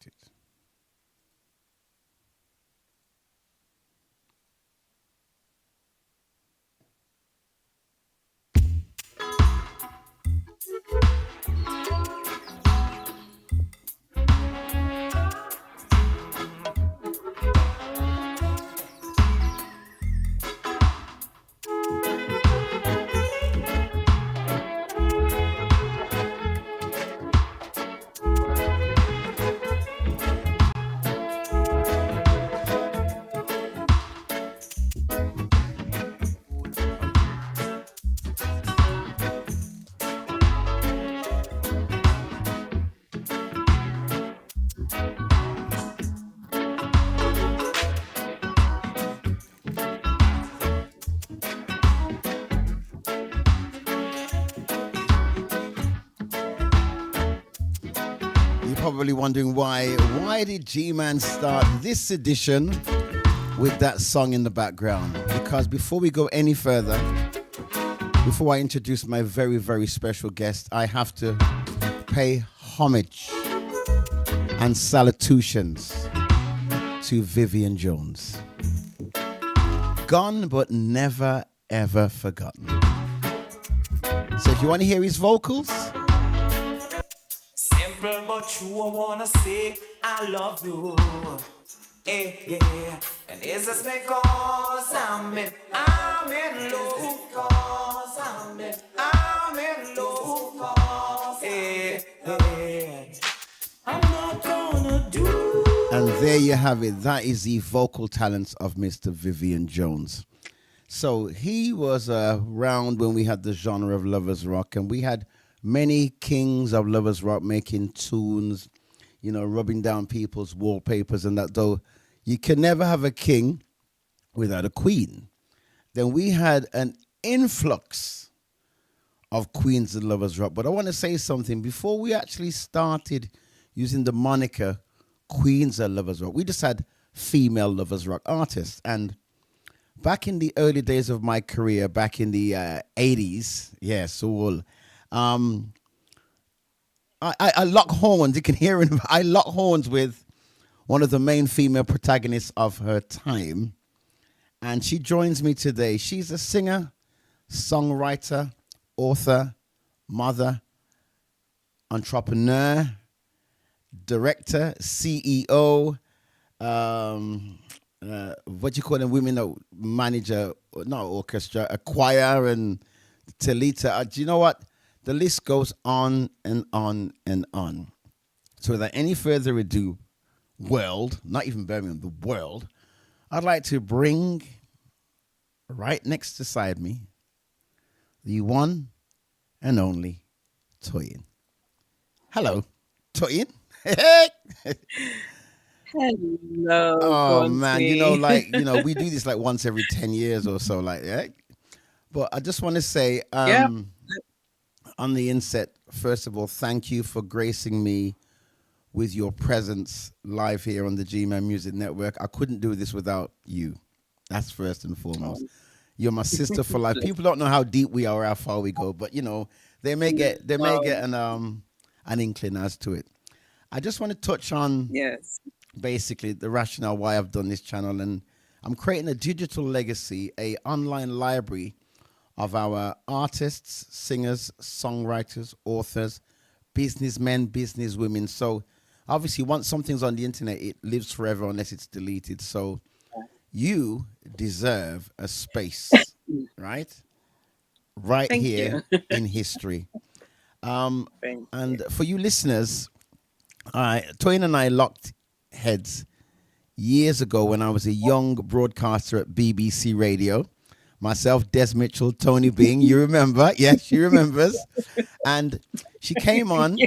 it. You're probably wondering why. Why did Gman start this edition with that song in the background? Because before we go any further, before I introduce my very, very special guest, I have to pay homage and salutations to Vivian Jones. Gone but never ever forgotten. So if you want to hear his vocals, simple but true, I wanna say I love you. Yeah. And it's just because I'm in love. Because I'm in love. Yeah. I'm not gonna do. and there you have it. That is the vocal talents of Mr. Vivian Jones. So he was around when we had the genre of lovers rock, and we had many kings of lovers rock making tunes, rubbing down people's wallpapers and that. Though you can never have a king without a queen. Then we had an influx of queens of lovers rock. But I want to say something before we actually started using the moniker Queens of Lovers Rock. We just had female lovers rock artists, and back in the early days of my career, back in the 80s, yes, all. I lock horns. You can hear it. I lock horns with one of the main female protagonists of her time, and she joins me today. She's a singer, songwriter, author, mother, entrepreneur, director, CEO. What you call them? Women that manage not orchestra, a choir, and Talita. Do you know what? The list goes on and on and on. So without any further ado, world, not even Birmingham, the world, I'd like to bring right next beside me the one and only Toyin. Hello, Toyin. Hello. Oh man, we do this like once every 10 years or so, like, yeah. But I just want to say, Yeah. on the inset, first of all, thank you for gracing me with your presence live here on the Gman Music Network. I couldn't do this without you. That's first and foremost. You're my sister for life. People don't know how deep we are or how far we go, but they may get an inkling as to it. I just want to touch on Yes. basically the rationale why I've done this channel, and I'm creating a digital legacy, a online library of our artists, singers, songwriters, authors, businessmen, businesswomen. So obviously once something's on the internet, it lives forever unless it's deleted. So you deserve a space, right? Right Thank here you. in history. Thank And for you listeners, Toyin and I locked heads years ago when I was a young broadcaster at BBC Radio. Myself, Des Mitchell, Tony Bing, you remember? Yes, she remembers. And she came on.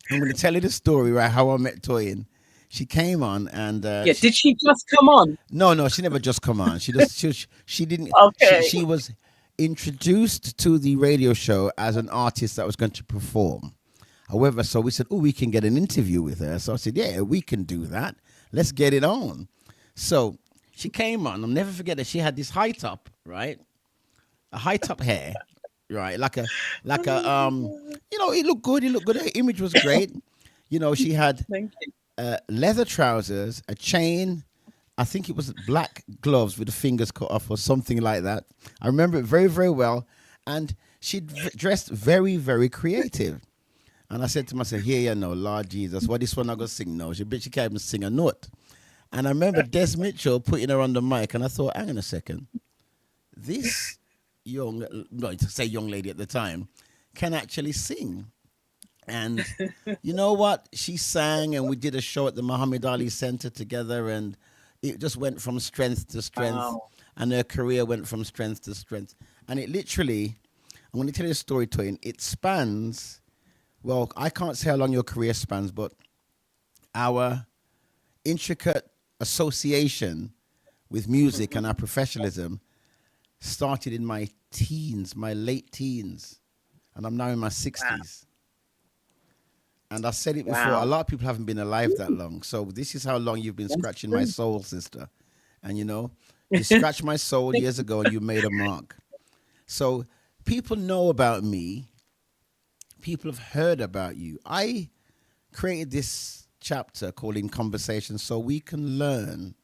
I'm going to tell you the story, right, how I met Toyin. She came on and... Yeah. Did she just come on? No, she never just come on. She didn't... Okay. She was introduced to the radio show as an artist that was going to perform. However, so we said, we can get an interview with her. So I said, yeah, we can do that. Let's get it on. So she came on. I'll never forget that she had this high top, right? A high top hair, right? Like a it looked good. It looked good. Her image was great. She had Thank you. leather trousers, a chain. I think it was black gloves with the fingers cut off or something like that. I remember it very, very well. And she dressed very, very creative. And I said to myself, here you know, Lord Jesus, what this one I gonna sing now? She can't even sing a note. And I remember Des Mitchell putting her on the mic, and I thought, hang on a second, this young, no, to say young lady at the time, can actually sing. And you know what? She sang, and we did a show at the Muhammad Ali Center together, and it just went from strength to strength, Wow. and her career went from strength to strength. And it literally, I'm going to tell you a story, Toyin. It spans, well, I can't say how long your career spans, but our intricate association with music and our professionalism started in my teens, my late teens, and I'm now in my 60s. And I said it before, a Wow. lot of people haven't been alive that long. So this is how long you've been That's scratching my true. soul, sister. And you know, you scratched my soul years ago and you made a mark. So people know about me. People have heard about you. I created this chapter called In Conversation so we can learn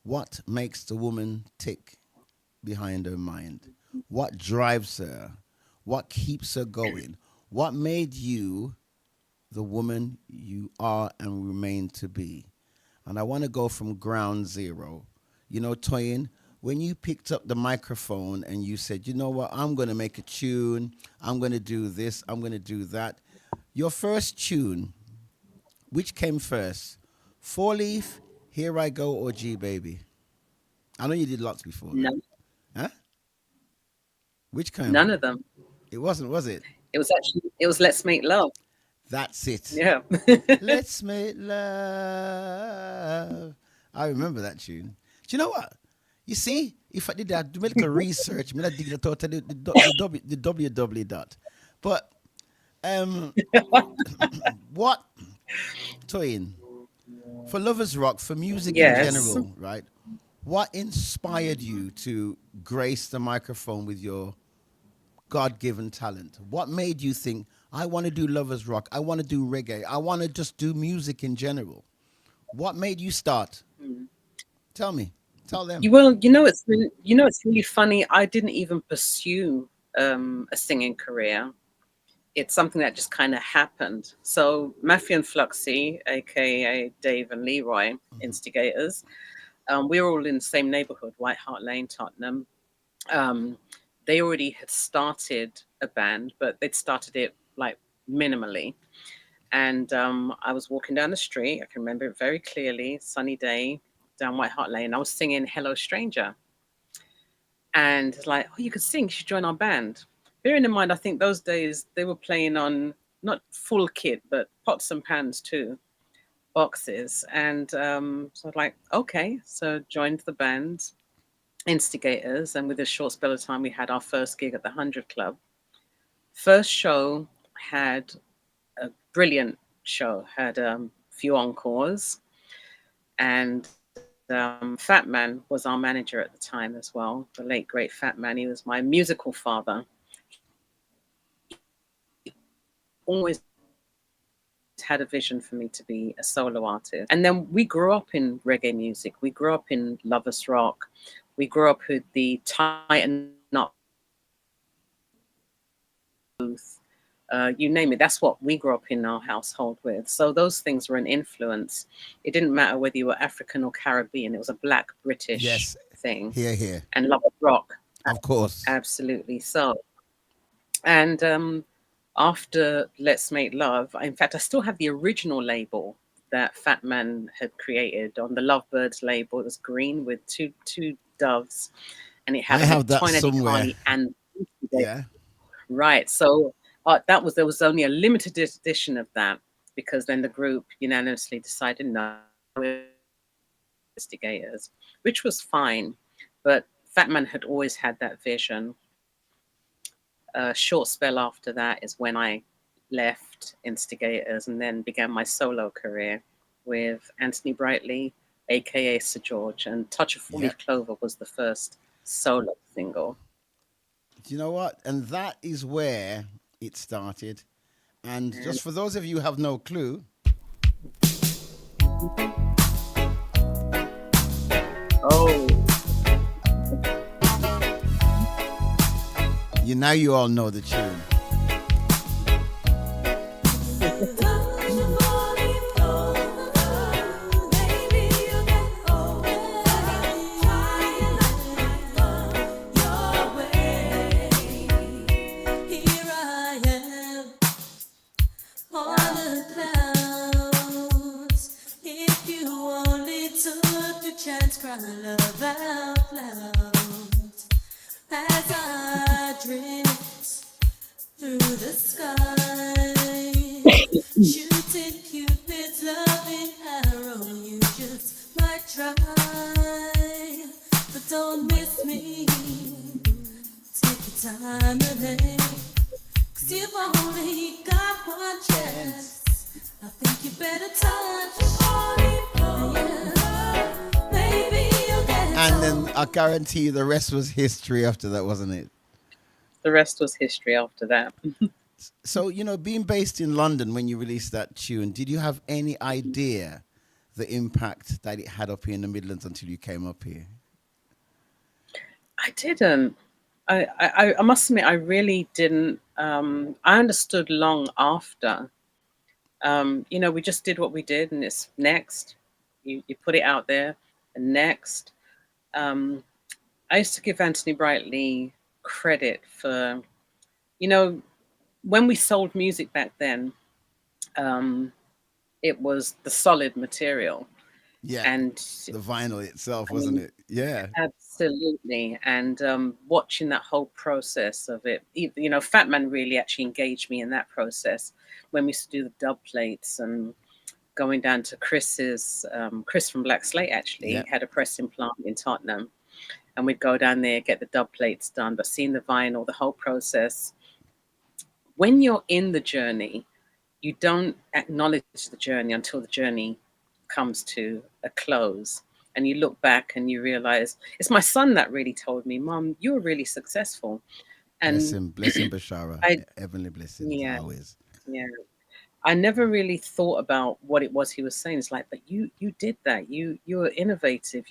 what makes the woman tick behind her mind, what drives her, what keeps her going, what made you the woman you are and remain to be. And I want to go from ground zero. You know, Toyin, when you picked up the microphone and you said, you know what, I'm going to make a tune, I'm going to do this, I'm going to do that. Your first tune, which came first? Four Leaf, Here I Go, or G Baby? I know you did lots before that. None, Huh? Which came? none of them. It wasn't, was it? It was Let's Make Love. That's it. Yeah. Let's make love. I remember that tune. Do you know what? You see, if I did that, do a little research, I dig the total the www dot. But what, Toyin, for Lovers Rock, for music in Yes. general, right? What inspired you to grace the microphone with your God-given talent? What made you think, I want to do Lovers Rock, I want to do reggae, I want to just do music in general? What made you start? Tell me. Tell them. It's really funny. I didn't even pursue a singing career. It's something that just kind of happened. So Matthew and Fluxy, aka Dave and Leroy, instigators, we were all in the same neighborhood, White Hart Lane, Tottenham. Um, they already had started a band, but they'd started it like minimally. And I was walking down the street. I can remember it very clearly. Sunny day down White Hart Lane. I was singing "Hello Stranger," and it's like, "Oh, you could sing. You should join our band." Bearing in mind, I think those days they were playing on not full kit, but pots and pans too, boxes. And so I was like, "Okay." So joined the band, Instigators, and with a short spell of time, we had our first gig at the 100 Club. First show had a brilliant show, had a few encores, and Fat Man was our manager at the time as well, the late great Fat Man. He was my musical father. Always had a vision for me to be a solo artist. And then we grew up in reggae music. We grew up in Lovers Rock. We grew up with the Tighten Up booth. You name it, that's what we grew up in our household with. So those things were an influence. It didn't matter whether you were African or Caribbean. It was a Black British Yes. thing. Here, here. And Lovers Rock. Of course. Absolutely so. And after Let's Make Love, in fact, I still have the original label that Fat Man had created on the Lovebirds label. It was green with two doves, and it had I have that Toyin somewhere. Adekale and Yeah. right. So there was only a limited edition of that, because then the group unanimously decided no, Instigators, which was fine, but Fat Man had always had that vision. A short spell after that is when I left Instigators and then began my solo career with Anthony Brightly, aka Sir George, and Touch of Four Leaf Clover was the first solo single. Do you know what? And that is where it started. And just for those of you who have no clue, Oh, You now you all know the tune. Chance cry love out loud as I drift through the sky, shooting Cupid's loving arrow. You just might try, but don't miss me. Take your time today, 'cause you've only got one chance. I think you better touch maybe you'll get And then I guarantee you the rest was history after that, wasn't it? the rest was history after that. So, being based in London when you released that tune, did you have any idea the impact that it had up here in the Midlands until you came up here? I didn't. I must admit, I really didn't. I understood long after. We just did what we did, and it's next. You put it out there, and next. Um, I used to give Anthony Brightly credit for, you know, when we sold music back then, um, it was the solid material. Yeah, And the vinyl itself, I wasn't mean, it? Yeah. absolutely. And watching that whole process of it, Fat Man really actually engaged me in that process when we used to do the dub plates and going down to Chris from Black Slate Yeah. actually had a pressing plant in Tottenham. And we'd go down there, get the dub plates done, but seeing the vinyl, the whole process, when you're in the journey, you don't acknowledge the journey until the journey comes to a close. And you look back and you realize it's my son that really told me, Mom, you were really successful. Bless And him, bless him, Bashara. I, Heavenly blessings yeah, always. yeah. I never really thought about what it was he was saying. It's like, but you did that. You were innovative.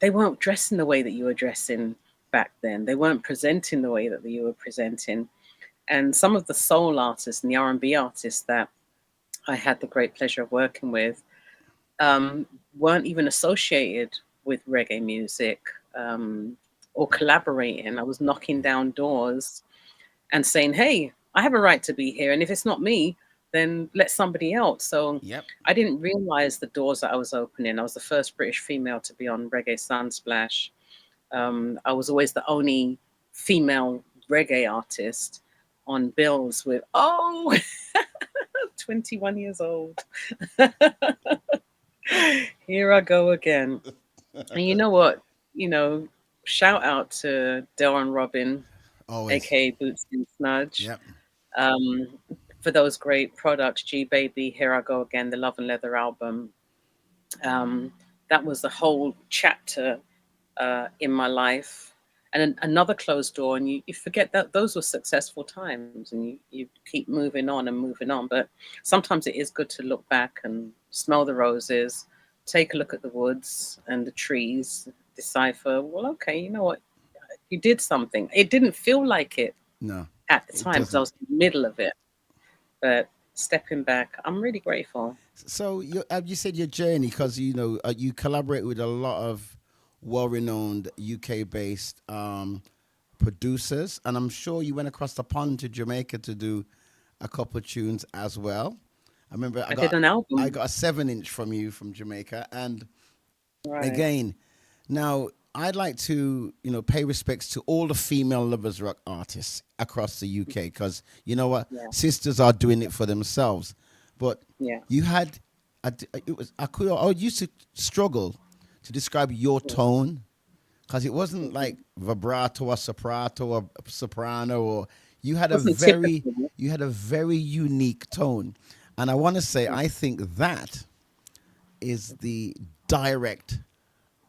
They weren't dressing the way that you were dressing back then. They weren't presenting the way that you were presenting. And some of the soul artists and the R&B artists that I had the great pleasure of working with um, weren't even associated with reggae music or collaborating. I was knocking down doors and saying, hey, I have a right to be here. And if it's not me, then let somebody else. So Yep. I didn't realize the doors that I was opening. I was the first British female to be on Reggae Sunsplash. I was always the only female reggae artist on bills with, 21 years old. Here I go again. And you know what? Shout out to Delron Robin, Always. aka Boots and Snudge, Yep. um, for those great products. G Baby, Here I Go Again, the Love and Leather album. Um, that was the whole chapter in my life. And another closed door, and you forget that those were successful times, and you keep moving on and moving on. But sometimes it is good to look back and smell the roses, take a look at the woods and the trees, decipher, well, okay, you know what? You did something. It didn't feel like it No, at the it time because I doesn't. was in the middle of it. But stepping back, I'm really grateful. So you said your journey because you collaborate with a lot of well-renowned UK-based producers, and I'm sure you went across the pond to Jamaica to do a couple of tunes as well. I remember I did an I album. got a 7-inch from you from Jamaica, and Right. again, now I'd like to pay respects to all the female lovers rock artists across the UK because you know what, Yeah. sisters are doing it for themselves. But Yeah. you had, it was I used to struggle to describe your tone because it wasn't Mhm. like vibrato or soprato or soprano or you had a Wasn't very typical. you had a very unique tone, and I want to say I think that is the direct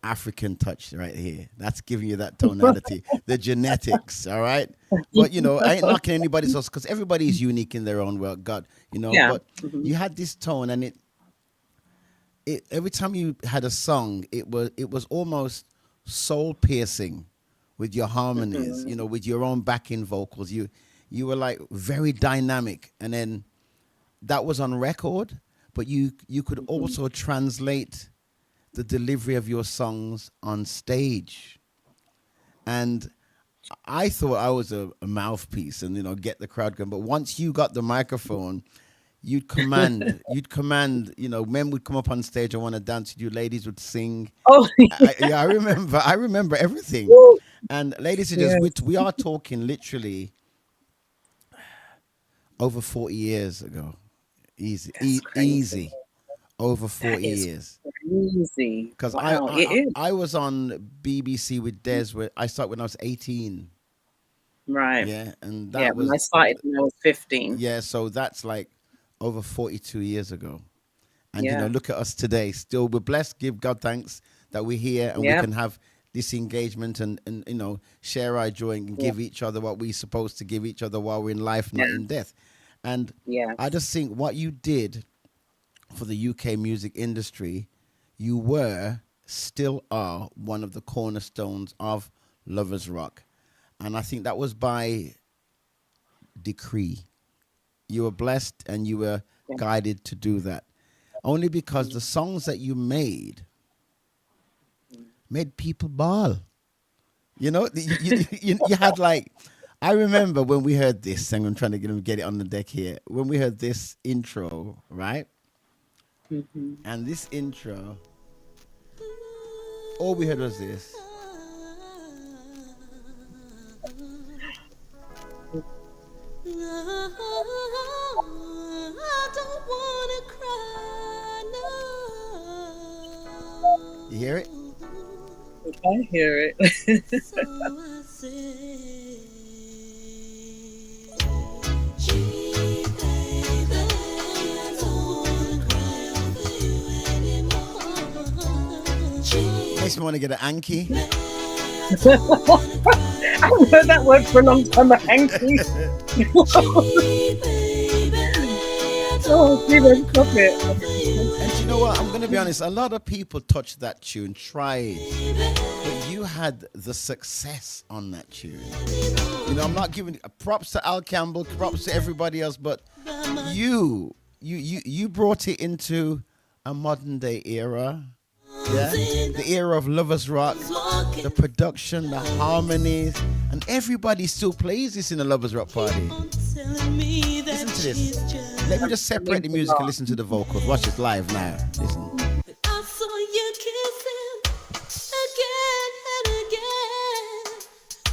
African touch right here. That's giving you that tonality, the genetics, all right? But I ain't knocking anybody's else because everybody is unique in their own way, God, Yeah. but Hmm. you had this tone and every time you had a song, it was almost soul piercing with your harmonies. Mhm. With your own backing vocals. You were like very dynamic, and then that was on record, but you could Mhm. also translate the delivery of your songs on stage. And I thought I was a mouthpiece and get the crowd going. But once you got the microphone, you'd command. Men would come up on stage and want to dance with you. Ladies would sing. Oh, Yeah, I remember everything. oh, And ladies and gents, yes, we are talking literally over 40 years ago. Easy, that's crazy. easy, over That 40 is years. crazy. Because I, Wow, it I is. I was on BBC with Des. Where I started when I was 18. Right. Yeah, and Yeah, that when I was started when I was 15. yeah. So that's like over 42 years ago. And Yeah. look at us today. Still, we're blessed. Give God thanks that we're here and we Yeah. can have this engagement and share our joy and Yeah. give each other what we're supposed to give each other while we're in life, not Yeah. in death. And I Yes. just think what you did for the UK music industry, you were, still are, one of the cornerstones of Lovers Rock. And I think that was by decree. You were blessed and you were Yeah. guided to do that. Only because the songs that you made people bawl. You had like, I remember when we heard this, and I'm trying to get it on the deck here. When we heard this intro, right? Hmm. And this intro, all we heard was this. I don't wanna cry, You hear it? no. I hear it. So I say, gee, baby, I don't wanna cry over you anymore. Makes Gee, me want to get an Anki. I don't wanna I cry haven't over heard that word for a long time, a hanky. gee, baby, I Oh, don't Stephen wanna Coppet. cry over you And you know what? I'm going to be anymore. honest. A lot of people touched that tune, tried, but you had the success on that tune. I'm not giving props to Al Campbell, props to everybody else, but you brought it into a modern day era. Yeah, the era of Lovers Rock, the production, the harmonies, and everybody still plays this in a Lovers Rock party. Listen to this. Let me just It separate means the a music and lot. listen to the vocals. Watch this live now. Listen. I saw you kissing again and again.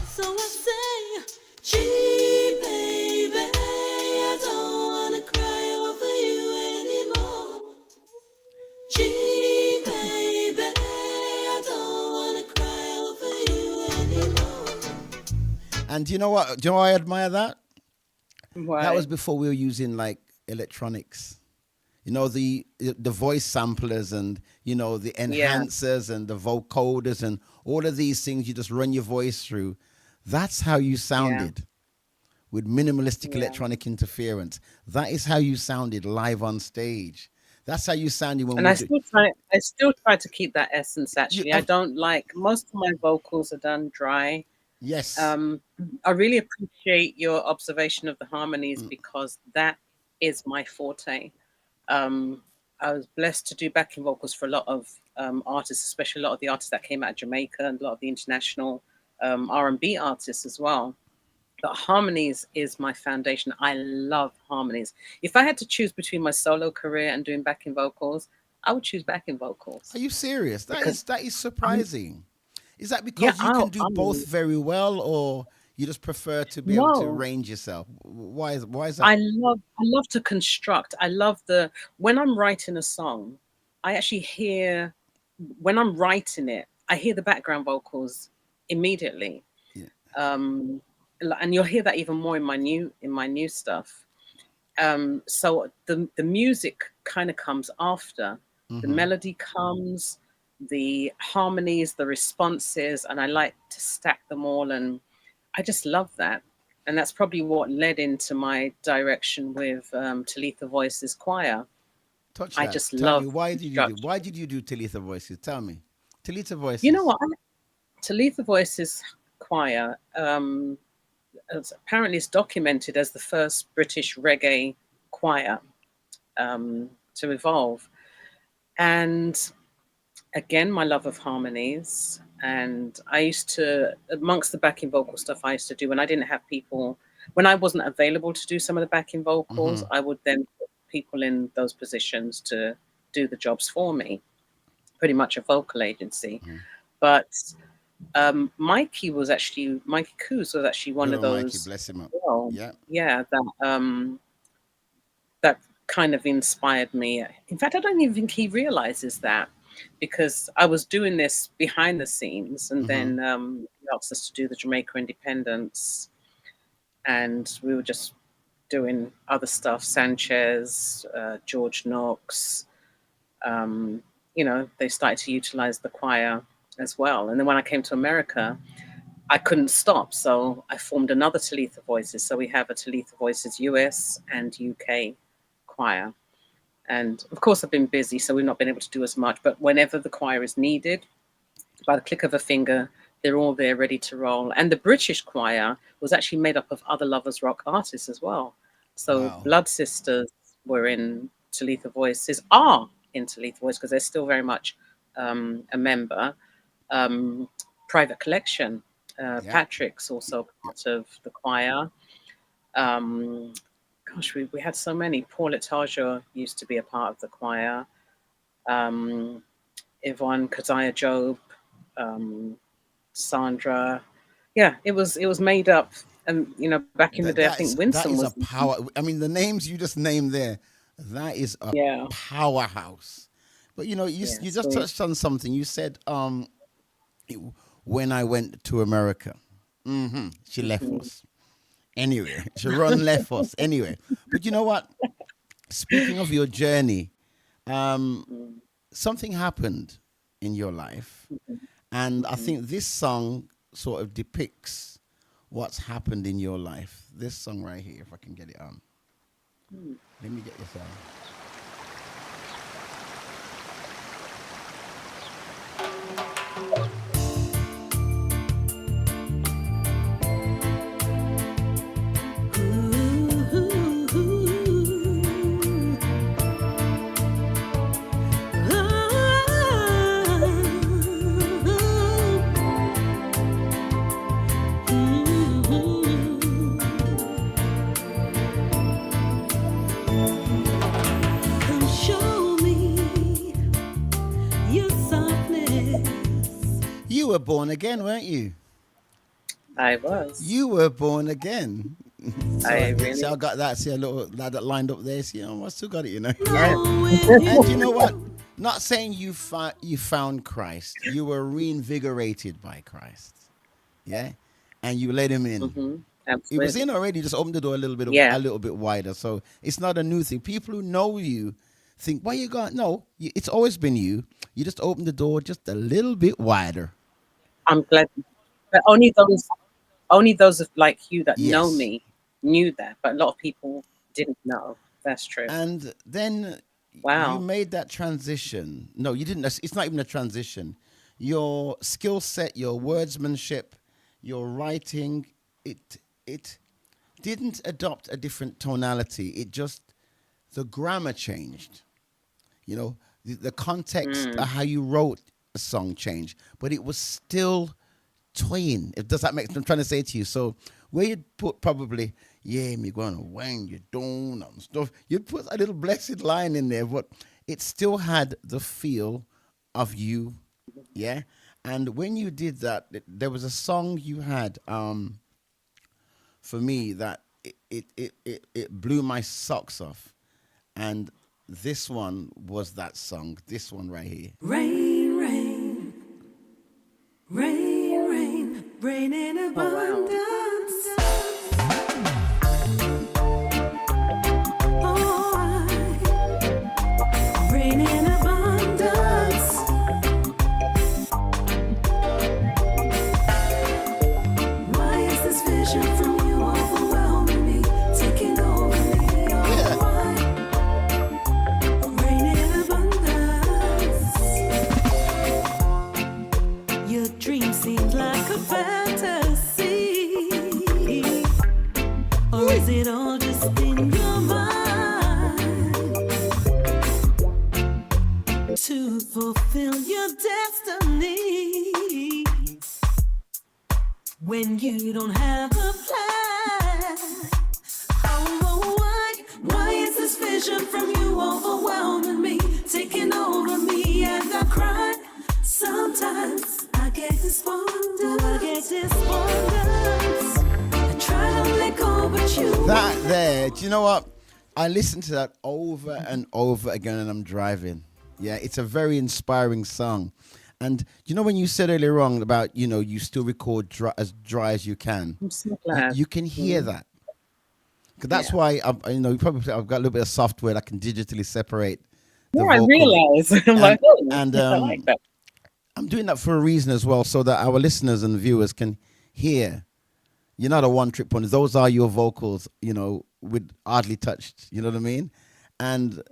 So I say, gee, baby, I don't wanna cry over you anymore. Gee, baby, I don't wanna cry over you anymore. And you know what? Do you know why I admire that? That was Why? before we were using like electronics. The voice samplers and the Yeah. enhancers and the vocoders and all of these things you just run your voice through. That's how you Yeah. sounded with minimalistic Yeah. electronic interference. That is how you sounded live on stage. That's how you sounded when And we do. I still try to keep that essence You, actually. I of, don't like most of my vocals are done dry. yes. Um, I really appreciate your observation of the harmonies Mm, because that is my forte. Um, I was blessed to do backing vocals for a lot of artists, especially a lot of the artists that came out of Jamaica and a lot of the international R&B artists as well. But harmonies is my foundation. I love harmonies. If I had to choose between my solo career and doing backing vocals, I would choose backing vocals Are you serious? That because is that is I'm surprising. Is that yeah, because you can do both very well, or you just prefer to be able to no. range yourself? Why is that? I love to construct. I love the when I'm writing a song, I actually hear when I'm writing it, I hear the background vocals immediately. Yeah. Um and you'll hear that even more in my new stuff. So the music kind of comes after. The Mm-hmm. melody comes, the harmonies, the responses, and I like to stack them all and I just love that. And that's probably what led into my direction with Talitha Voices Choir. Touch I that. just Tell me, love why the did you do? structure. Why did you do Talitha voices? Tell me, Talitha You know voices. what? Talitha Voices Choir, apparently is documented as the first British reggae choir to evolve. And again, my love of harmonies. And I used to, amongst the backing vocal stuff I used to do when I didn't have people, when I wasn't available to do some of the backing vocals, Mm-hmm. I would then put people in those positions to do the jobs for me, pretty much a vocal agency. Mm-hmm. But Mikey Coos was actually one Good of old Mikey, those, bless him up. well, Yeah. yeah, that kind of inspired me. In fact, I don't even think he realizes that, because I was doing this behind the scenes, and Mm-hmm. then he asked us to do the Jamaica Independence, and we were just doing other stuff. Sanchez, George Knox, um, they started to utilize the choir as well. And then when I came to America, I couldn't stop, so I formed another Talitha Voices. So we have a Talitha Voices US and UK choir. And of course, I've been busy, so we've not been able to do as much. But whenever the choir is needed, by the click of a finger, they're all there ready to roll. And the British choir was actually made up of other Lovers Rock artists as well. So Wow. Blood Sisters were in Talitha Voices, are in Talitha Voice because they're still very much a member. Um, Private Collection, Yeah. Patrick's also part of the choir. Um, Gosh, we had so many. Paul Etajo used to be a part of the choir. Um, Yvonne Keziah Job, um, Sandra. Yeah, it was made up. And back in the That day, I that is think that Winston is a was. power. I mean, the names you just named there, that is a Yeah, powerhouse. But yeah. you just So touched on something. You said it- when I went to America, she left mhm, us anyway. She run left us anyway. But you know what? Speaking of your journey, um, mhm, something happened in your life, and I mhm. think this song sort of depicts what's happened in your life. This song right here, if I can get it on. Let me get this on. Come show me your softness. You were born again, weren't you? I was. You were born again. So I see, really. I got that. See a little lad that lined up there. See, I still got it. Yeah. Know with And you know what? you. Not saying you found Christ. You were reinvigorated by Christ. Yeah, and you let him in. Hmm. It was Absolutely. in already. Just opened the door Yeah. a little bit wider. So it's not a new thing. People who know you think, "Why you got?" No, it's always been you. You just open the door just a little bit wider. I'm glad. But only those of like you that know Yes. me knew that. But a lot of people didn't know. That's true. And then you Wow. made that transition. No, you didn't. It's not even a transition. Your skill set, your wordsmanship, your writing, it didn't adopt a different tonality. It just the grammar changed. The context of Mm. how you wrote a song changed, but it was still Toyin. If does that make sense? I'm trying to say to you. So where you'd put probably, yeah, me gonna wang you down and stuff, you'd put a little blessed line in there, but it still had the feel of you, yeah. And when you did that, there was a song you had for me that it blew my socks off, and this one was that song. This one right here. Rain, rain, rain, rain, rain in Oh wow. abundance. Oh, rain in abundance. Why is this vision from you overwhelming me, taking over me? Oh, Yeah. why? Rain fulfill your destiny when you don't have a plan. Oh, why is this vision from you overwhelming me, taking over me as I cry? Sometimes I get despondent, I try to let go, but you. That there, do you know what? I listen to that over and over again and I'm driving. Yeah, it's a very inspiring song. And you know when you said earlier on about, you still record as dry as you can. I'm so glad. You can hear that. 'Cause that's Yeah. why I've got a little bit of software that can digitally separate the Yeah, I vocal. realize. I'm like, oh, And I like that. I'm doing that for a reason as well, so that our listeners and viewers can hear. You're not a one-trick pony. Those are your vocals, with hardly touched. You know what I mean? And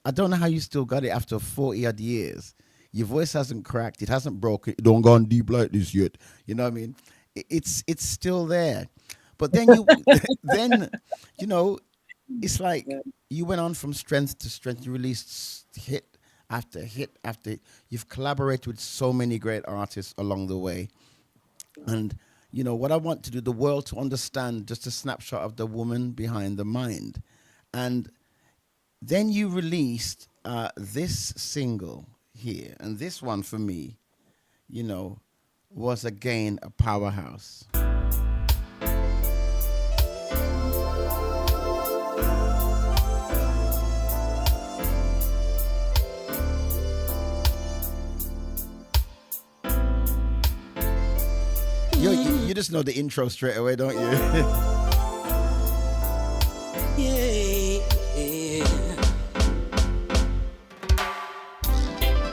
I don't know how you still got it after 40 odd years. Your voice hasn't cracked. It hasn't broken. It don't gone deep like this yet. You know what I mean? It's still there. But then it's like you went on from strength to strength. You released hit after hit after hit. You've collaborated with so many great artists along the way. And what I want to do, the world to understand just a snapshot of the woman behind the mind. And then you released this single here. And this one for me, was again a powerhouse. You just know the intro straight away, don't you? Yeah.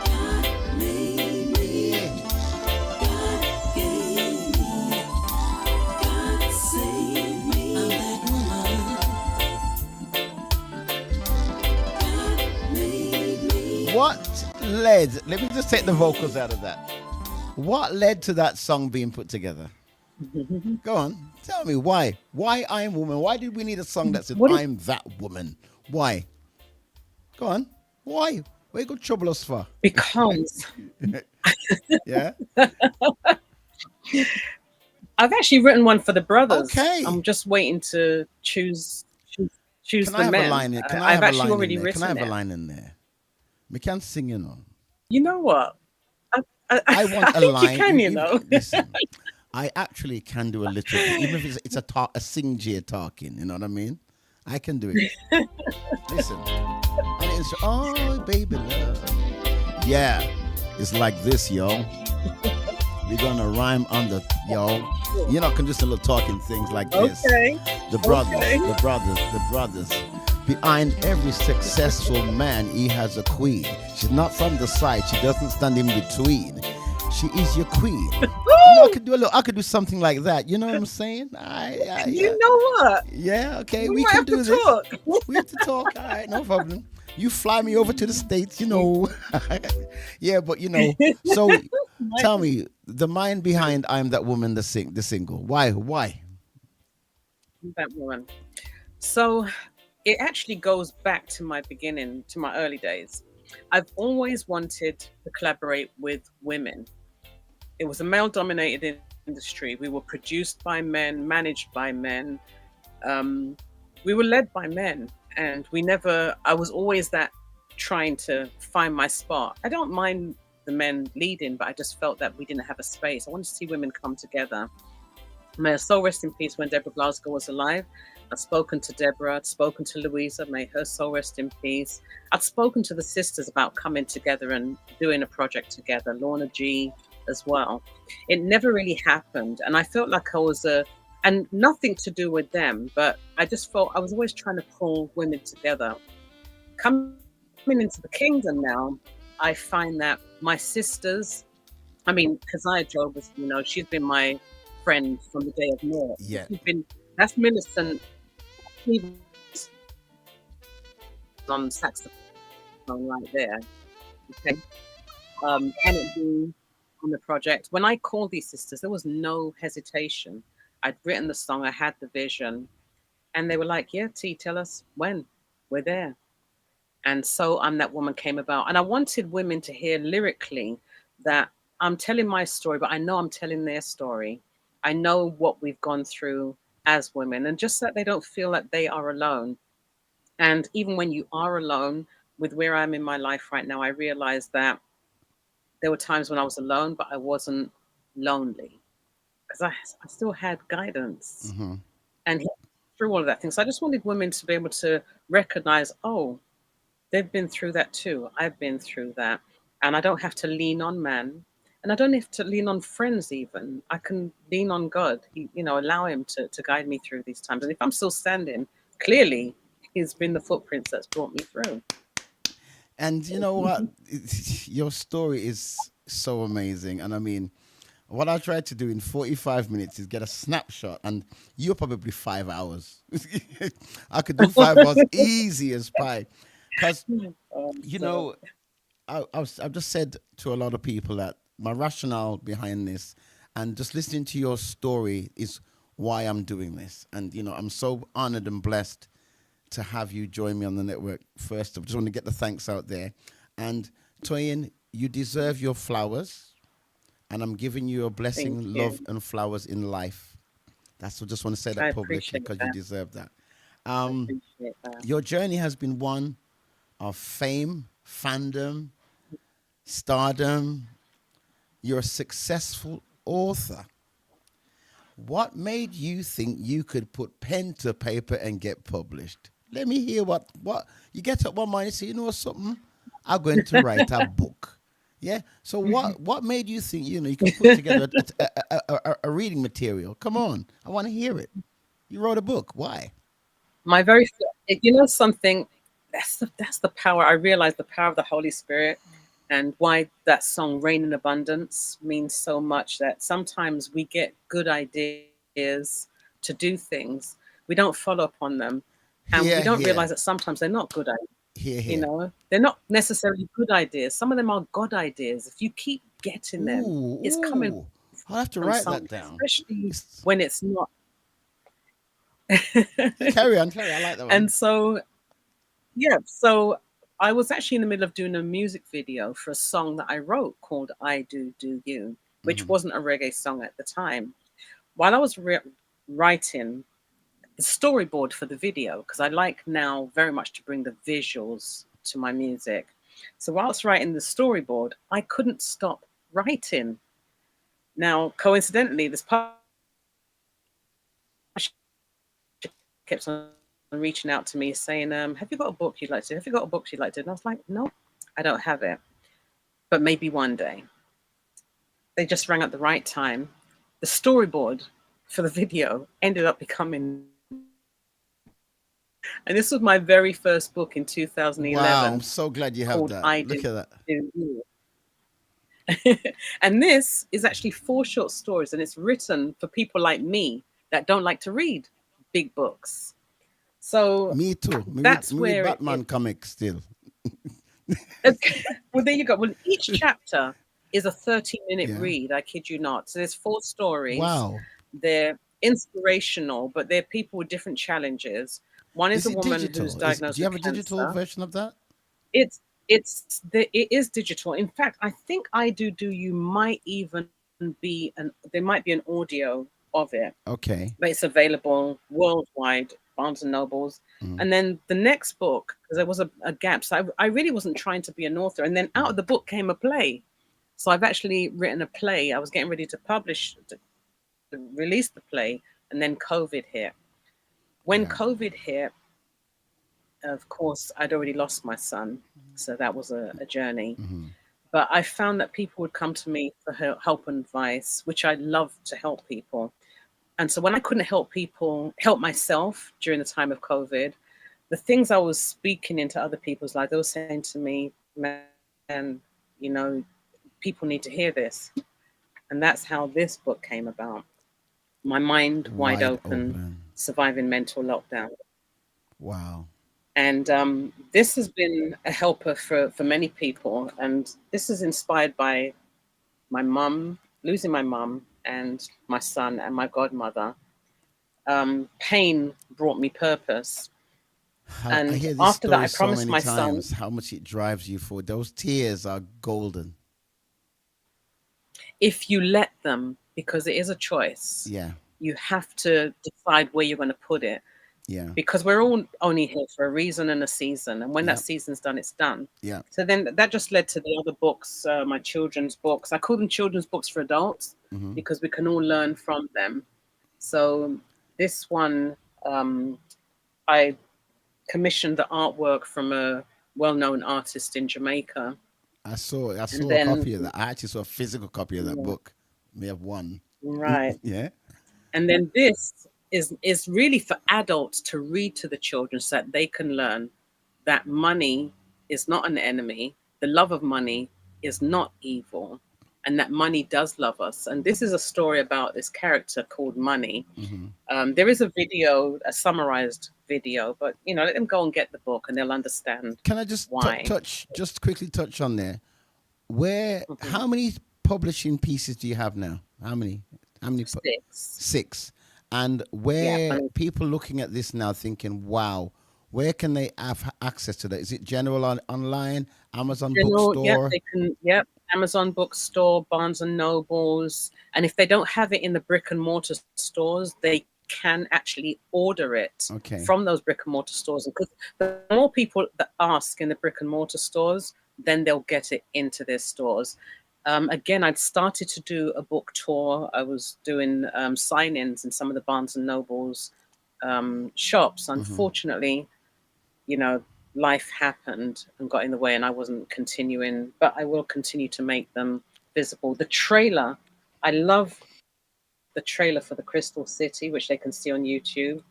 God made me. God gave me. God saved me. I'm that woman. God made me. What led? Let me just take the vocals out of that. What led to that song being put together? Go on, tell me why. Why I Am Woman? Why did we need a song that said I'm that woman? Why? Go on. Why? What you gonna trouble us for? Because Yeah. I've actually written one for the brothers. Okay. I'm just waiting to choose Can the I have men. a line in? Can I I've have a actually line already in there? written Can I have it. a line in there? We can't sing, You know what? I want I a think line. you can, Listen, I actually can do a little bit, even if it's a sing J talking. You know what I mean? I can do it. Listen, and it's oh baby love. Yeah, it's like this, yo. We're gonna rhyme on the yo. You're not gonna just a little talking things like this. Okay. The brothers, Okay. the brothers, the brothers. Behind every successful man, he has a queen. She's not from the side. She doesn't stand in between. She is your queen. I could do something like that. You know what I'm saying? You know what? Yeah, okay, We we might can have do to this. talk. We have to talk. All right, no problem. You fly me over to the States, Yeah, but so tell me the mind behind I'm That Woman, the single. Why? That woman. So it actually goes back to my beginning, to my early days. I've always wanted to collaborate with women. It was a male-dominated industry. We were produced by men, managed by men. We were led by men, and I was always that trying to find my spot. I don't mind the men leading, but I just felt that we didn't have a space. I wanted to see women come together. May her soul rest in peace when Deborah Glasgow was alive. I'd spoken to Deborah, I'd spoken to Louisa, may her soul rest in peace. I'd spoken to the sisters about coming together and doing a project together, Lorna G as well. It never really happened. And I felt like and nothing to do with them, but I just felt I was always trying to pull women together. Coming into the kingdom now, I find that my sisters, Keziah Job was, she's been my friend from the day of Noah. Yeah. That's Millicent on saxophone right there. Okay. Kenneth B on the project. When I called these sisters, there was no hesitation. I'd written the song, I had the vision, and they were like, yeah, T, tell us when. We're there. And so I'm That Woman came about. And I wanted women to hear lyrically that I'm telling my story, but I know I'm telling their story. I know what we've gone through as women, and just that they don't feel that they are alone. And even when you are alone, with where I'm in my life right now, I realized that there were times when I was alone, but I wasn't lonely because I still had guidance Hmm. and through all of that thing. So I just wanted women to be able to recognize, oh, they've been through that too. I've been through that. And I don't have to lean on man. And I don't have to lean on friends even. I can lean on God. Allow him to guide me through these times. And if I'm still standing, clearly he's been the footprints that's brought me through. And you know what? Your story is so amazing. And I mean, what I tried to do in 45 minutes is get a snapshot, and you're probably 5 hours. I could do 5 hours easy as pie. Because, you So know, I've just said to a lot of people that my rationale behind this and just listening to your story is why I'm doing this. And, I'm so honored and blessed to have you join me on the network. First, I just want to get the thanks out there. And Toyin, you deserve your flowers, and I'm giving you a thank blessing, you. love, and flowers in life. That's what I just want to say I that publicly appreciate because you that. deserve that. I Um, appreciate that. your journey has been one of fame, fandom, stardom. You're a successful author. What made you think you could put pen to paper and get published? Let me hear what you get up one morning and say, you know something? I'm going to write a book. Yeah. So what made you think you can put together a reading material? Come on, I want to hear it. You wrote a book. Why? My very, something, that's the power. I realize the power of the Holy Spirit, and why that song "Rain in Abundance" means so much. That sometimes we get good ideas to do things, we don't follow up on them, and we don't Here, realize that here, sometimes they're not good ideas. here, here. They're not necessarily good ideas. Some of them are God ideas. If you keep getting them, Ooh, it's coming ooh. I'll have to from write some, that down. especially It's, when it's not. yeah, carry on, carry on. I like that And one. so, yeah, so I was actually in the middle of doing a music video for a song that I wrote called I Do Do You, which Hmm. wasn't a reggae song at the time. While I was writing the storyboard for the video, because I like now very much to bring the visuals to my music. So whilst writing the storyboard, I couldn't stop writing. Now, coincidentally, this publisher kept on reaching out to me saying, have you got a book you'd like to do? Have you got a book you'd like to do? And I was like, no, I don't have it, but maybe one day. They just rang at the right time. The storyboard for the video ended up becoming my book. And this was my very first book in Wow, I'm 2011 so glad you have called that. I Look Do at that. Do You. And this is actually 4 short stories, and it's written for people like me that don't like to read big books. So Me too. that's Me with where it Batman comics still. well, there you go. Well, each chapter is a 30-minute Yeah. read. I kid you not. So there's 4 stories. Wow. They're inspirational, but they're people with different challenges. One is Is a it woman who's digital? Do diagnosed you with have a digital cancer. version of that? It is digital. In fact, I think I do you might even be there might be an audio of it, Okay. but it's available worldwide, Barnes and Nobles. Mm. And then the next book, because there was a gap, so I really wasn't trying to be an author. And then out of the book came a play. So I've actually written a play. I was getting ready to release the play, and then COVID hit. When Yeah. COVID hit, of course, I'd already lost my son, so that was a journey. Hmm. But I found that people would come to me for help and advice, which I love to help people. And so when I couldn't help myself during the time of COVID, the things I was speaking into other people's lives, they were saying to me, man, people need to hear this. And that's how this book came about. My mind wide Wide open, open. surviving mental lockdown. Wow. And this has been a helper for many people. And this is inspired by my mum, losing my mum and my son and my godmother. Pain brought me purpose. I And hear this after that, story I so promised many my son, times, how much it drives you forward. Those tears are golden. if you let them, because it is a choice, Yeah, you have to decide where you're going to put it, yeah, because we're all only here for a reason and a season. And when that yeah, season's done, it's done. yeah. So then that just led to the other books, my children's books. I call them children's books for adults Hmm. because we can all learn from them. So this one, I commissioned the artwork from a well-known artist in Jamaica, I and saw a then copy of that. I actually saw a physical copy of that yeah, book. May have one. right, Yeah. and then this is really for adults to read to the children so that they can learn that money is not an enemy, the love of money is not evil, and that money does love us. And this is a story about this character called Money. Hmm. There is a video, a summarized video, but let them go and get the book and they'll understand Can I just why. just quickly touch on there? Where, Mhm. how many publishing pieces do you have now? How many? How many? 6. Six. And Yeah, where people looking at this now thinking, wow, where can they have access to that? Is it general online, Amazon general, yep, bookstore? they can, yep, Amazon bookstore, Barnes and Nobles. And if they don't have it in the brick and mortar stores, they can actually order it Okay. from those brick and mortar stores. And because the more people that ask in the brick and mortar stores, then they'll get it into their stores. Again, I'd started to do a book tour. I was doing sign-ins in some of the Barnes and Nobles shops. Hmm. Unfortunately, you know, life happened and got in the way, and I wasn't continuing, but I will continue to make them visible. The trailer, I love the trailer for the Crystal City, which they can see on YouTube,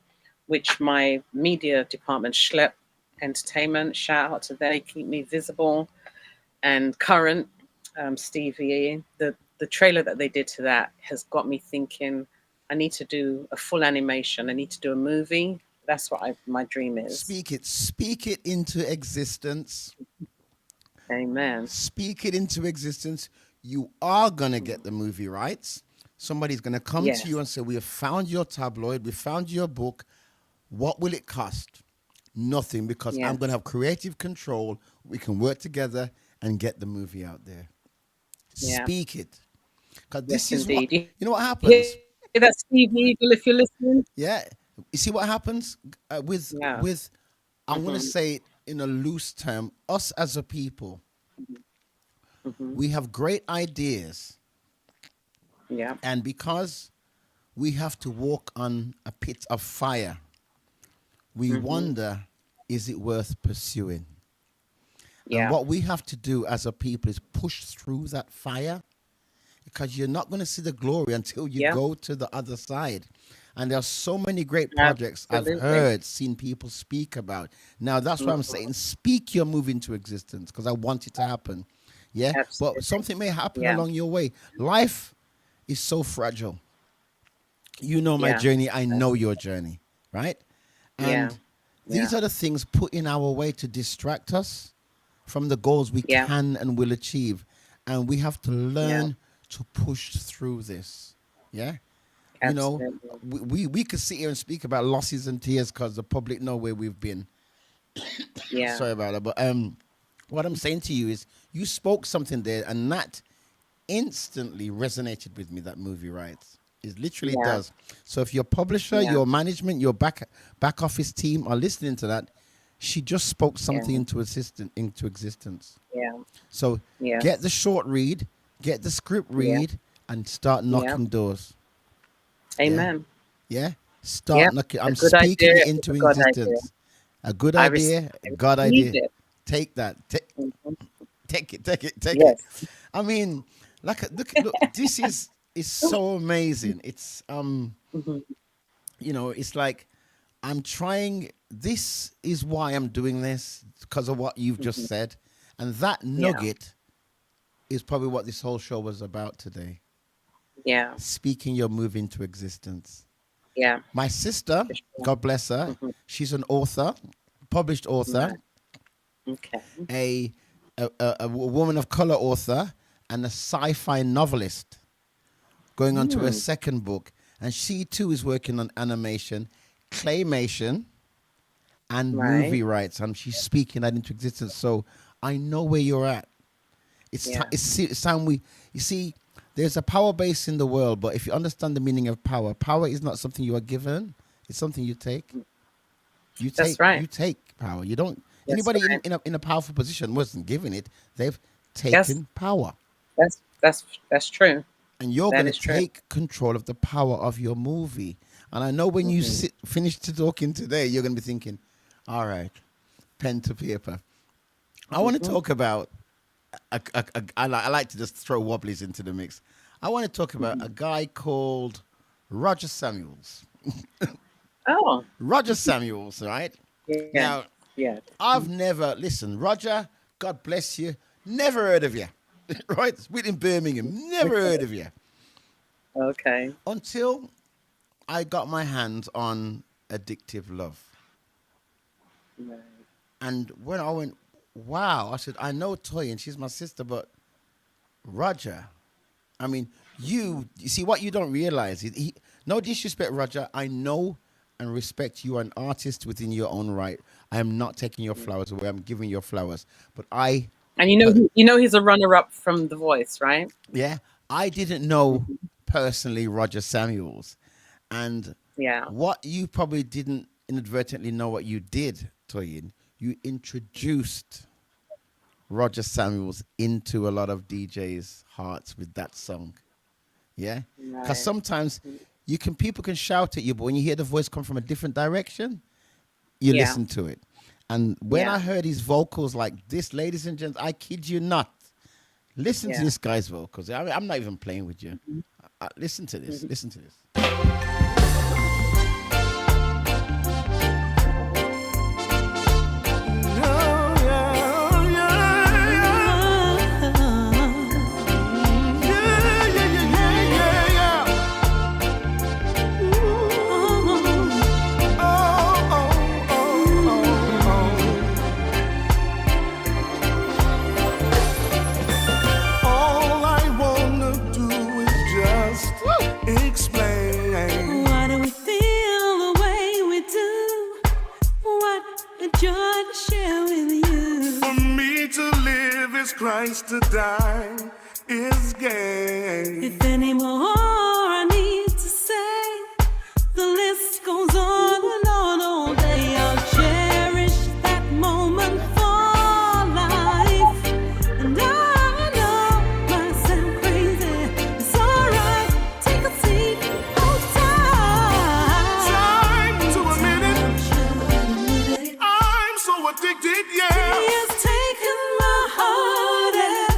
which my media department, Schlep Entertainment, shout out to them, they keep me visible and current. Stevie, the trailer that they did to that has got me thinking. I need to do a full animation. I need to do a movie. That's what my dream is. Speak it into existence. Amen. Speak it into existence. You are gonna get the movie rights. Somebody's gonna come to you Yes. and say, "We have found your tabloid. We found your book. What will it cost?" Nothing, because I'm gonna Yes. have creative control. We can work together and get the movie out there. Yeah. Speak it, because this Yes, is what indeed. You you know. What hear happens? that, Steve Eagle, if you're listening? Yeah, you see what happens Yeah. with. I'm gonna Hmm. say it in a loose term. Us as a people, Hmm. we have great ideas, Yeah. and because we have to walk on a pit of fire, we Hmm. wonder, is it worth pursuing? And Yeah. what we have to do as a people is push through that fire, because you're not going to see the glory until you Yeah. go to the other side. And there are so many great projects I've Absolutely. heard, seen people speak about. Now, that's why I'm Hmm. saying speak your move into existence, because I want it to happen. Yeah. But Absolutely. something may happen Yeah. along your way. Life is so fragile. You know my Yeah. journey. I know your journey, right? Yeah. And Yeah. these are the things put in our way to distract us from the goals we Yeah. can and will achieve. And we have to Yeah. learn to push through this. Yeah. You know, Absolutely. we could sit here and speak about losses and tears because the public know where we've been. Yeah. Sorry about that. But what I'm saying to you is you spoke something there, and that instantly resonated with me. That movie, right? It literally Yeah. does. So if your publisher, Yeah. your management, your back office team are listening to that, she just spoke Yeah. something into existence. Yeah. So get Yes. the short read, get the script Yeah. read, and start Yeah. knocking doors. Yeah, Amen. yeah. Start Yep. knocking. A I'm good idea speaking it is into a God idea. existence. A good I, idea, a I God received idea. it. Take that. Mhm. Take it. Take it. Take it. Yes. I mean, look. This is so amazing. It's Hmm. it's like I'm trying. This is why I'm doing this, because of what you've just Hmm. said, and that Yeah. nugget is probably what this whole show was about today. Yeah. Speaking your move into existence. Yeah. My sister, For sure. God bless her, Hmm. she's an author, published author, Right. Okay. a a woman of color author, and a sci-fi novelist, going on to her Mm. second book. And she too is working on animation, claymation, and Right. movie rights, and she's speaking that into existence. So I know where you're at. Yeah. It's time we. You see, there's a power base in the world, but if you understand the meaning of power, power is not something you are given. It's something you take. That's right. You take power. You don't. That's Anybody right. in a powerful position wasn't given it. They've Yes, taken power, that's true. and you're That gonna is true. take control of the power of your movie. And I know when you Hmm. finish to talking today, you're gonna be thinking, "All right, pen to paper." I want to Hmm. talk about. I like to just throw wobblies into the mix. I want to talk about Hmm. a guy called Roger Samuels. Oh, Roger Samuels, right? yeah, Now, yeah. I've never listened. Roger, God bless you. Never heard of you. Right? It's within Birmingham. Never heard of you. Okay. Until I got my hands on Addictive Love. Right. And when I went, wow, I said, I know Toyin, she's my sister, but Roger, I mean, you see what you don't realize. No disrespect, Roger. I know and respect you are an artist within your own right. I am not taking your flowers away. I'm giving your flowers. But And he's a runner-up from The Voice, right? yeah, I didn't know Hmm. personally Roger Samuels. And Yeah. what you probably didn't inadvertently know what you did, Toyin, you introduced Roger Samuels into a lot of DJs' hearts with that song. Yeah, because Right. sometimes people can shout at you, but when you hear the voice come from a different direction, you Yeah. listen to it. And when I Yeah. heard his vocals like this, ladies and gents, I kid you not. Listen to Yeah. this guy's vocals. I'm not even playing with you. Listen to this. Hmm. Listen to this. All I wanna do is just explain. Why do we feel the way we do? What a joy to share with you. For me to live is Christ, to die is gain. If any more I need to say, the list goes on and on all day. I'll cherish that moment for life. And I know myself crazy. It's alright, take a seat, hold tight. Time to admit it. I'm so addicted, yeah. He has taken my heart and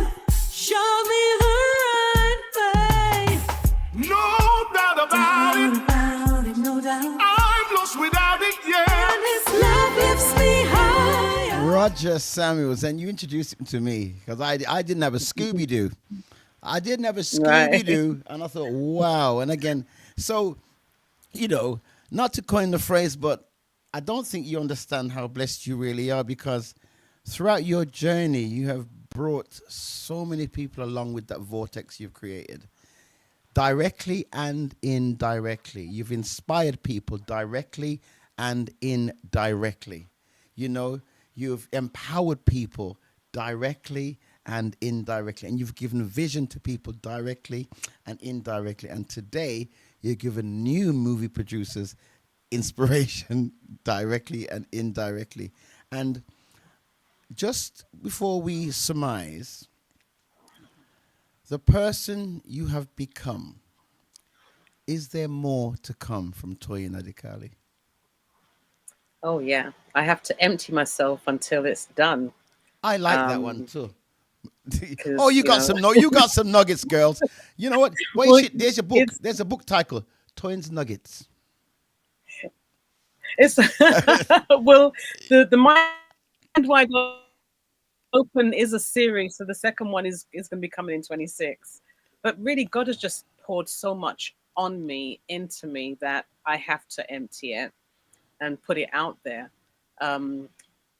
showed me the right way. No doubt about it. No doubt. I'm lost without it, yeah. And his love lifts me higher. Roger Samuels, and you introduced him to me because I didn't have a Scooby Doo. I didn't have a Scooby Right. Doo, and I thought, wow. And again, so not to coin the phrase, but I don't think you understand how blessed you really are because throughout your journey, you have brought so many people along with that vortex you've created, directly and indirectly. You've inspired people directly and indirectly. You know, you've empowered people directly and indirectly. And you've given vision to people directly and indirectly. And today, you're giving new movie producers inspiration directly and indirectly. And just before we surmise, the person you have become, is there more to come from Toyin Adekale? Oh yeah. I have to empty myself until it's done. I like that one Um, too. Oh, because you got some no, you got some nuggets, girls. You know what? Well, well, there's your book. it's There's a book title, Toyin's Nuggets. it's well, the Mind Wide Open is a series, so the second one is going to be coming in 26. But really, God has just poured so much on me, into me, that I have to empty it and put it out there. Um,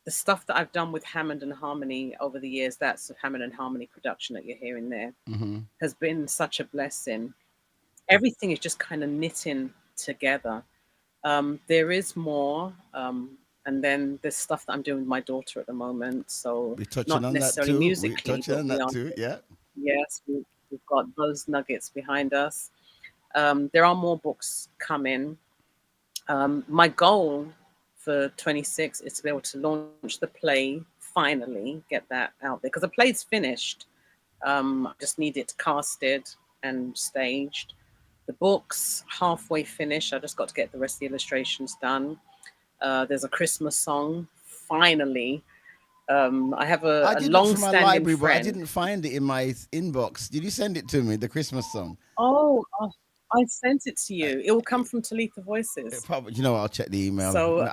the stuff that I've done with Hammond and Harmony over the years, that's Hammond and Harmony production that you're hearing there, Mm-hmm. has been such a blessing. Everything is just kind of knitting together. There is more. And then there's stuff that I'm doing with my daughter at the moment. So We're touching not on that necessarily too. We're musically, touching but on we that are. too. Yeah. Yes, we've got those nuggets behind us. There are more books coming. My goal for 26 is to be able to launch the play finally, get that out there because the play's finished. I just need it casted and staged. The book's halfway finished. I just got to get the rest of the illustrations done. There's a Christmas song. Finally, I have I a did look for my long-standing library, but I friend. didn't find it in my inbox. Did you send it to me? The Christmas song. I sent it to I, you. It will come from Talitha Voices. probably, I'll check the email. So,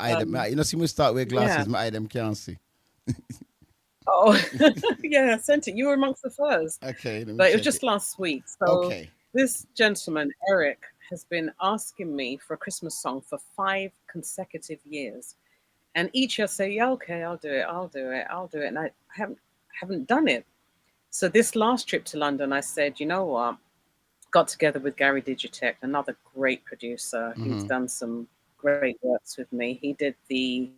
See, we start with yeah. glasses. My item can't see. Oh, yeah, I sent it. You were amongst the first, Okay, let me but it was check it. just last week. So Okay. this gentleman, Eric, has been asking me for a Christmas song for 5 consecutive years, and each year I say, "Yeah, okay, I'll do it. I'll do it. I'll do it," and I haven't done it. So this last trip to London, I said, you know what? Got together with Gary Digitech, another great producer. He's Mm-hmm. done some great works with me. He did the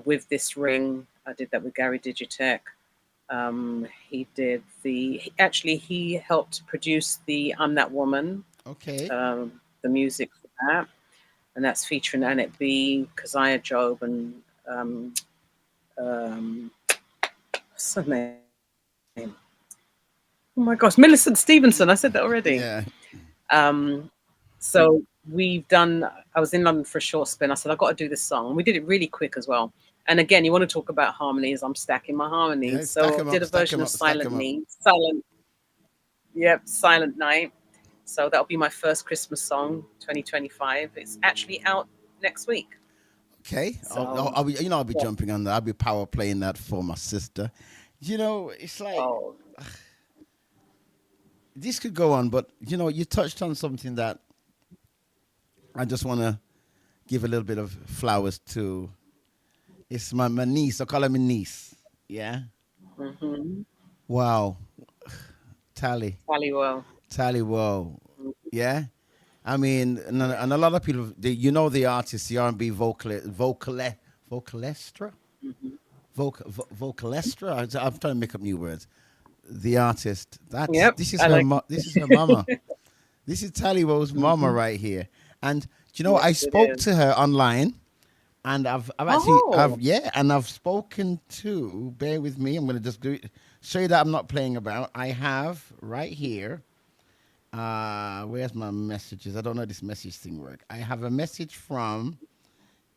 With This Ring. I did that with Gary Digitech. He did actually, he helped produce the I'm That Woman, Okay. the music for that. And that's featuring Annette B, Keziah Job, and um, what's her name? Oh my gosh, Millicent Stevenson. I said that already. Yeah. Um, so we've done. I was in London for a short spin. I said I got to do this song, and we did it really quick as well. And again, you want to talk about harmonies? I'm stacking my Yeah. harmonies. Stack So I them did up. a Stack version them of up. Stack Silent them up. Me, Silent. Yep, Silent Night. So that'll be my first Christmas song, 2025. It's actually out next week. Okay. So I'll be. I'll be yeah. jumping on that. I'll be power playing that for my sister. It's like Oh, this could go on, but you touched on something that I just want to give a little bit of flowers to. It's my niece. I call her my niece. Yeah. mm-hmm. Wow. Tally. Sally well. Tally. Whoa. Yeah. I mean, and a lot of people, the artist, the R&B vocalestra, Mm-hmm. vocalestra. I'm trying to make up new words. The artist. That's Yep, this is I her. like This is her it. mama. This is Tally Woe's mama Hmm. right here. And I Yes, it spoke is. to her online, and I've actually, Oh, and I've spoken to. Bear with me. I'm gonna just do it. Show you that I'm not playing about. I have right here. Where's my messages? I don't know this message thing work. I have a message from.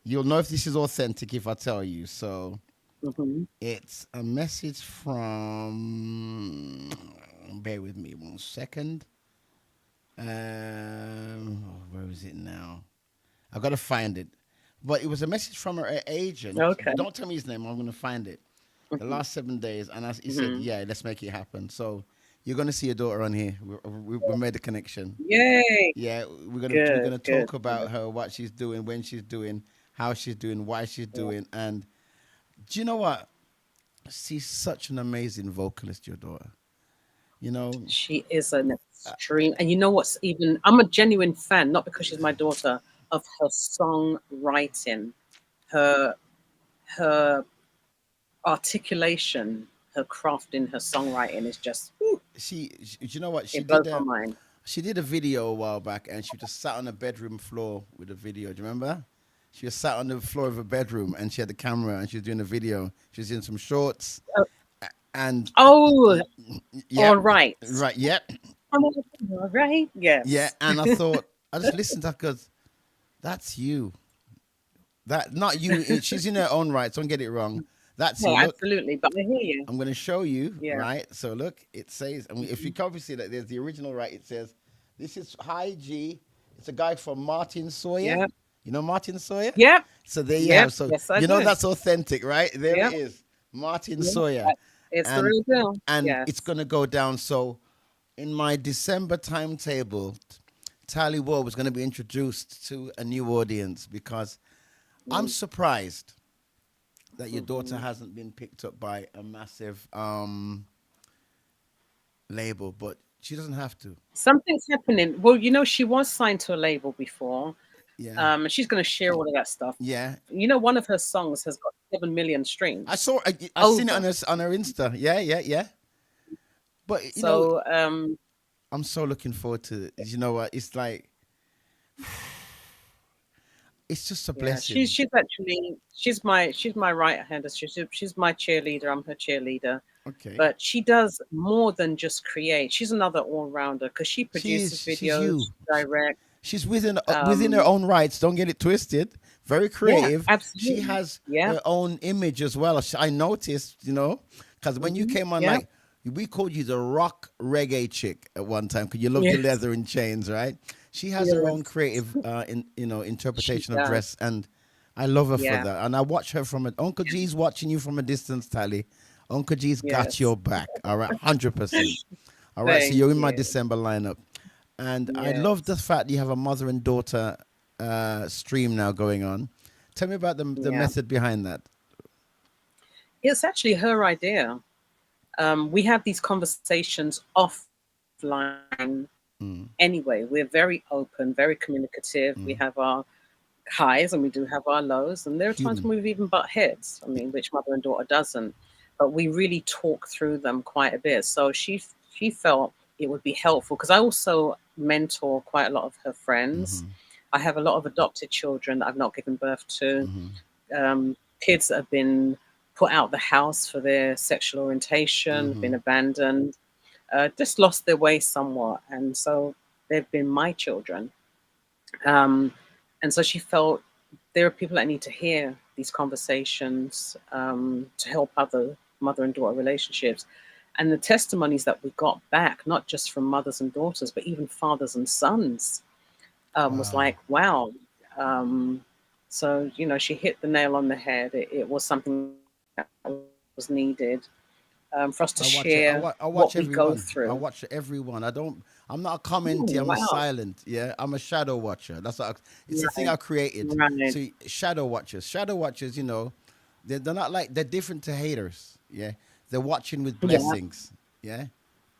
You'll know if this is authentic if I tell you. So hmm, it's a message from. Bear with me 1 second. Where is it now? I've got to find it. But it was a message from her agent. okay. But don't tell me his name. I'm going to find it. The Hmm, last 7 days, and he said, hmm. "Yeah, let's make it happen." So you're going to see your daughter on here. We made the connection. Yay! Yeah, we're Good, gonna good, talk about good. her, what she's doing, when she's doing, how she's doing, why she's doing, and do you know what? She's such an amazing vocalist. Your daughter, you know. She is an extreme, and you know what's even? I'm a genuine fan, not because she's my daughter, of her songwriting, her her articulation, her craft in her songwriting is just whew, You know what? it blows my mind. She did a video a while back, and she just sat on the bedroom floor with a video. Do you remember? She was sat on the floor of a bedroom, and she had the camera, and she was doing a video. She was in some shorts, Uh, and oh, all yep, right, right, yep, all right, yeah. yes. And I thought, I just listened to that because that's you. That not you. She's in her own right. Don't get it wrong. That's No, you. Look, absolutely, but I hear you. I'm going to show you. Yeah. Right. So look, it says. I mean, if you can see that there's the original, right? It says, "This is High G." It's a guy from Martin Sawyer. Yep. You know Martin Sawyer. Yep. So there you have. Yep. So Yes, I do. that's authentic, right? There it Yep. is, Martin Yep. Sawyer, It's the and real deal. it's Yes. going to go down. So in my December timetable, Tally Ward was going to be introduced to a new audience because I'm surprised that your daughter Mm-hmm. hasn't been picked up by a massive label, but she doesn't have to. Something's happening. Well, she was signed to a label before, Yeah. And she's going to share all of that stuff. Yeah. You know, one of her songs has got 7 million I streams saw. I seen it over. on her Insta. Yeah. Yeah. Yeah. But So I'm so looking forward to it. You know what? It's like it's just a yeah, blessing. she's my right hand. She's my cheerleader. I'm her cheerleader. Okay. But she does more than just create. She's another all rounder because she produces She's you. videos, direct. She's within her Um, own rights. Don't get it twisted. Very yeah, creative. She absolutely. has Yeah. her own image as well. I noticed, because when you came on, Yeah. like we called you the rock reggae chick at one time because you love the Yes. leather and chains, right? She has her own Yes. creative, She interpretation of does. dress, and I love her for Yeah. that. And I watch her from Uncle G's watching you from a distance, Tally. Uncle G's got Yes. your back. All right, 100%. All right, so Thank you're in my you. December lineup. And I love the Yes. fact you have a mother and daughter stream now going on. Tell me about the Yeah. method behind that. It's actually her idea. We have these conversations offline Mm, anyway. We're very open, very communicative. We mm. have our highs and we do have our lows. And there are times Human. when we've even butt heads. I mean, which mother and daughter doesn't? But we really talk through them quite a bit. So she felt it would be helpful because I also mentor quite a lot of her friends. Hmm. I have a lot of adopted children that I've not given birth to, Hmm. kids that have been put out the house for their sexual orientation, Hmm. been abandoned, just lost their way somewhat. And so they've been my children. Um, and so she felt there are people that need to hear these conversations to help other mother and daughter relationships. And the testimonies that we got back, not just from mothers and daughters, but even fathers and sons, was Wow. like, wow. Um, so, she hit the nail on the head. It was something that was needed for us to I watch it. share I watch what we go everyone. I through. watch everyone. I don't. I'm not a Oh, commenter. I'm a wow. silent. Yeah, I'm a shadow watcher. It's a thing Right. I created. Right. So shadow watchers. Shadow watchers. They're not like they're different to haters. Yeah, they're watching with Yeah. blessings. Yeah,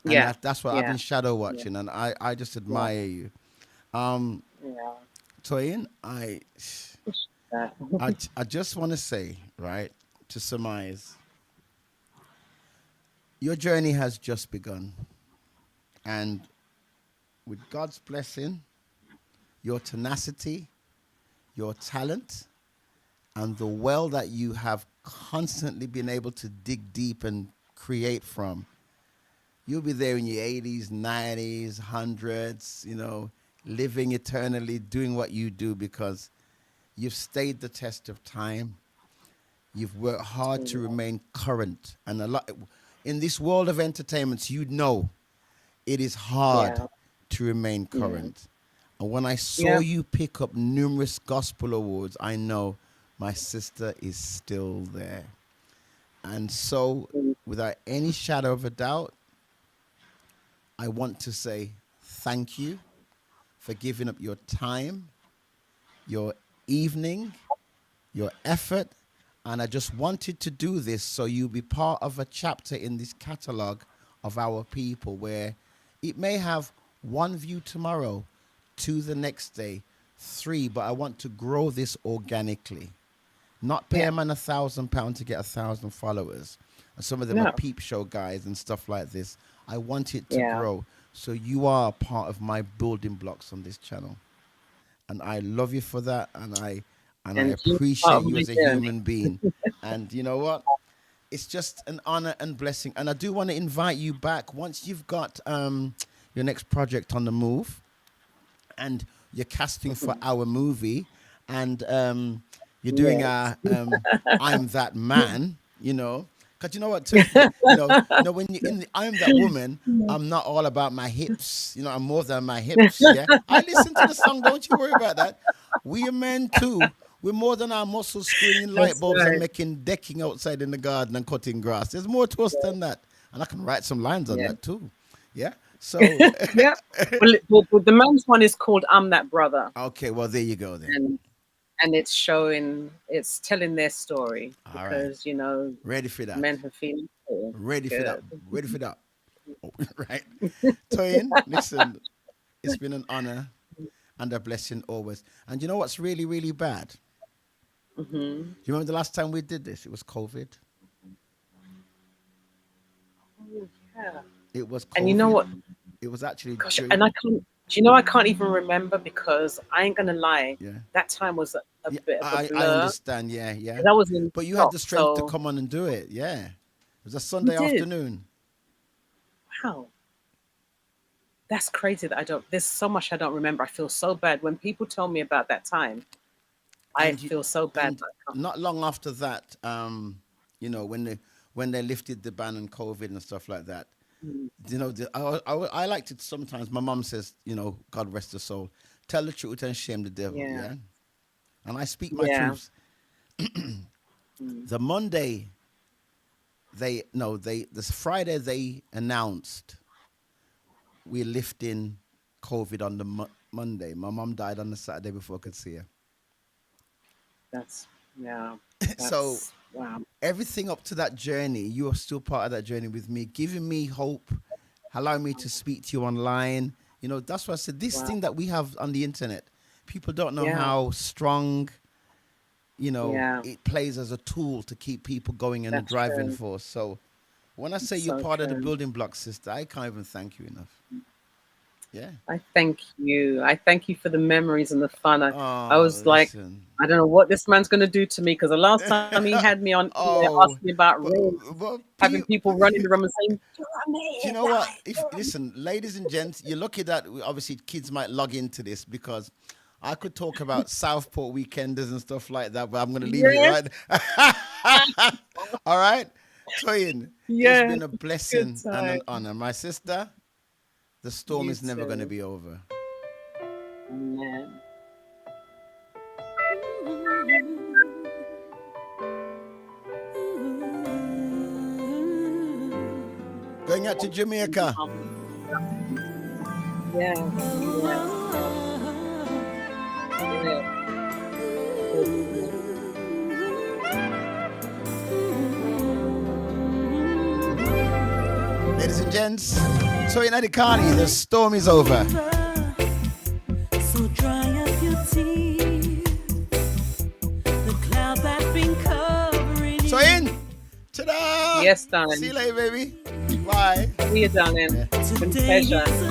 and Yeah. that's what I've been Yeah. shadow Yeah. watching, and I just Yeah. admire you. Um, Yeah. Toyin, That. I just want to say, right, to surmise, your journey has just begun, and with God's blessing, your tenacity, your talent, and the well that you have constantly been able to dig deep and create from, you'll be there in your 80s, 90s, hundreds, living eternally, doing what you do because you've stayed the test of time. You've worked hard to remain current. And a lot in this world of entertainment, it is hard Yeah. to remain Mm. current. And when I saw Yeah. you pick up numerous gospel awards, I know my sister is still there. And so, Mm. without any shadow of a doubt, I want to say thank you for giving up your time, your evening, your effort. And I just wanted to do this so you'll be part of a chapter in this catalog of our people where it may have one view tomorrow, two the next day, three, but I want to grow this organically. Not pay a Yeah. man £1,000 to get 1,000 followers. And some of them are No. peep show guys and stuff like this. I want it to Yeah. grow. So you are part of my building blocks on this channel. And I love you for that. And I And you part appreciate of you my as a journey. human being. And you know what? It's just an honor and blessing. And I do want to invite you back once you've got your next project on the move and you're casting for our movie and you're doing Yes. I'm that man, because you know what, too, when you're in the I'm that woman, I'm not all about my hips, I'm more than my hips. Yeah, I listen to the song, don't you worry about that. We are men too. We're more than our muscles screening light That's bulbs and right. making decking outside in the garden and cutting grass. There's more to us than that, and I can write some lines on Yeah. that too. Yeah, so Yeah. Well, the man's one is called "I'm That Brother," okay, well, there you go then. and it's telling their story All right. because Ready for that. men have feelings too. Ready for that. Good. Ready for that. Oh, right. Toyin, listen, it's been an honor. and a blessing always. And you know what's really, really bad? Mm-hmm. Do you remember the last time we did this? It was COVID. Oh, yeah. It was And you know COVID. what? It was actually Gosh, during, and I can't. Do you know I can't even remember because I ain't gonna lie. yeah. That time was a Yeah, bit of a I blur. understand. Yeah, yeah. 'Cause I was in But you had shock. the strength to So come on and do it. Yeah. It was a we Sunday did. afternoon. Wow, that's crazy. That I don't. There's so much I don't remember. I feel so bad when people tell me about that time. I And you, feel so bad. and not long after that, when they lifted the ban on COVID and stuff like that, Mm, I liked it sometimes. My mom says, God rest her soul, tell the truth and shame the devil. yeah, Yeah. And I speak my yeah, truths. mm, The Monday, this Friday, they announced we're lifting COVID on the Monday. My mom died on the Saturday before I could see her. that's yeah, So that's wow. everything up to that journey, you are still part of that journey with me, giving me hope, allowing me to speak to you online. That's why I said this Wow. thing that we have on the internet, people don't know Yeah, how strong, yeah, it plays as a tool to keep people going in the that's driving true. force. So when I say It's you're so part of the true. building block, sister, I can't even thank you enough. Yeah. I thank you. I thank you for the memories and the fun. I Oh, was like, listen. I don't know what this man's gonna do to me because the last time he had me on here Oh, asking me about but, rain, but having people running the room and saying, "You're a do you man, know what? If you're a man." listen, ladies and gents, you're lucky that obviously kids might log into this because I could talk about Southport weekenders and stuff like that, but I'm going to leave it Yes, right. All right, Toyin, it's yes, been a good blessing and an time. honor, my sister. The storm You is never going to too, be over. man. Going out to Jamaica. Um, yes, yes, yes, yes. Hopefully. Ladies and gents, Toyin Adekale, the storm is over. So dry up your tears. The cloud that's been covering you. Toyin, ta-da! Yes, See you darling. later, baby. Bye. See you, darling. Yeah. It's been a Today pleasure. is a